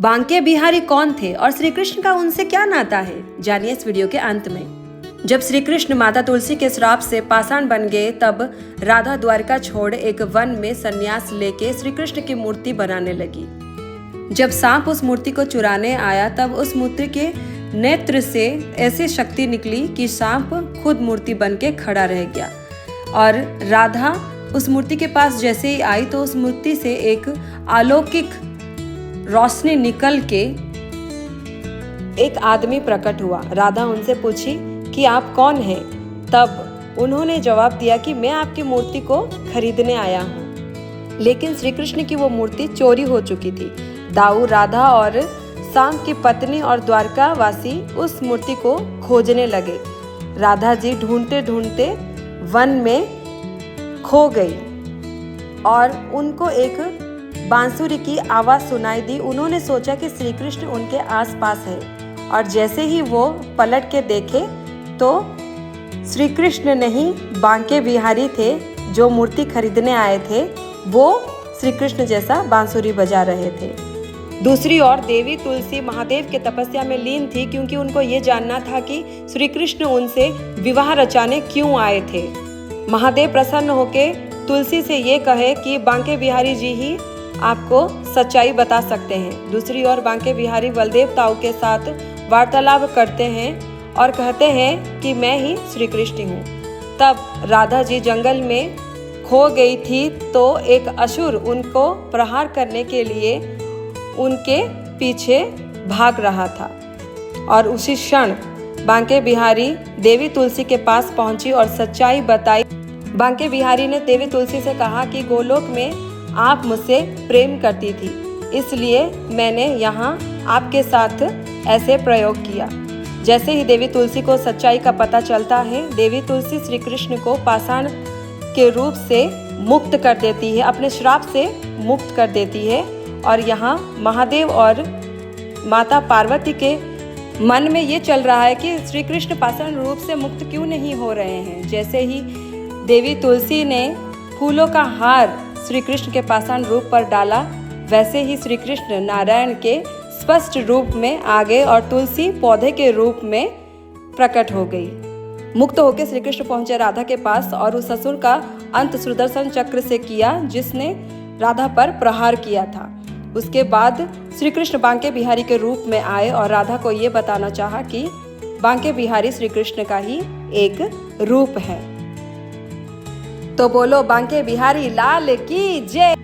बांके बिहारी कौन थे और श्री कृष्ण का उनसे क्या नाता है, जानिए इस वीडियो के अंत में। जब श्री कृष्ण माता तुलसी के श्राप से पाषाण बन गए, तब राधा द्वारका छोड़ एक वन में संन्यास लेके श्री कृष्ण की मूर्ति बनाने लगी। जब सांप उस मूर्ति को चुराने आया, तब उस मूर्ति के नेत्र से ऐसी शक्ति निकली कि सांप खुद मूर्ति बन के खड़ा रह गया। और राधा उस मूर्ति के पास जैसे ही आई तो उस मूर्ति से एक अलौकिक रोशनी निकल के एक आदमी प्रकट हुआ। राधा उनसे पूछी कि आप कौन हैं? तब उन्होंने जवाब दिया कि मैं आपकी मूर्ति को खरीदने आया हूँ। लेकिन श्री कृष्ण की वो मूर्ति चोरी हो चुकी थी। दाऊ, राधा और सांप की पत्नी और द्वारका वासी उस मूर्ति को खोजने लगे। राधा जी ढूंढते ढूंढते वन में खो गई और उनको एक बांसुरी की आवाज़ सुनाई दी। उन्होंने सोचा कि श्री कृष्ण उनके आसपास है और जैसे ही वो पलट के देखे तो श्री कृष्ण नहीं, बांके बिहारी थे जो मूर्ति खरीदने आए थे। वो श्री कृष्ण जैसा बांसुरी बजा रहे थे। दूसरी ओर देवी तुलसी महादेव के तपस्या में लीन थी, क्योंकि उनको ये जानना था कि श्री कृष्ण उनसे विवाह रचाने क्यों आए थे। महादेव प्रसन्न होके तुलसी से ये कहे कि बांके बिहारी जी ही आपको सच्चाई बता सकते हैं। दूसरी ओर बांके बिहारी बलदेव ताऊ के साथ वार्तालाप करते हैं और कहते हैं कि मैं ही श्री कृष्ण हूँ। तब राधा जी जंगल में खो गई थी तो एक असुर उनको प्रहार करने के लिए उनके पीछे भाग रहा था और उसी क्षण बांके बिहारी देवी तुलसी के पास पहुंची और सच्चाई बताई। बांके बिहारी ने देवी तुलसी से कहा कि गोलोक में आप मुझसे प्रेम करती थी, इसलिए मैंने यहाँ आपके साथ ऐसे प्रयोग किया। जैसे ही देवी तुलसी को सच्चाई का पता चलता है, देवी तुलसी श्री कृष्ण को पाषाण के रूप से मुक्त कर देती है, अपने श्राप से मुक्त कर देती है। और यहाँ महादेव और माता पार्वती के मन में ये चल रहा है कि श्री कृष्ण पाषाण रूप से मुक्त क्यों नहीं हो रहे हैं। जैसे ही देवी तुलसी ने फूलों का हार श्री कृष्ण के पाषाण रूप पर डाला, वैसे ही श्री कृष्ण नारायण के स्पष्ट रूप में आ गए और तुलसी पौधे के रूप में प्रकट हो गई। मुक्त होकर श्री कृष्ण पहुंचे राधा के पास और उस असुर का अंत सुदर्शन चक्र से किया, जिसने राधा पर प्रहार किया था। उसके बाद श्री कृष्ण बांके बिहारी के रूप में आए और राधा को ये बताना चाहा कि बांके बिहारी श्री कृष्ण का ही एक रूप है। तो बोलो बांके बिहारी लाल की जय।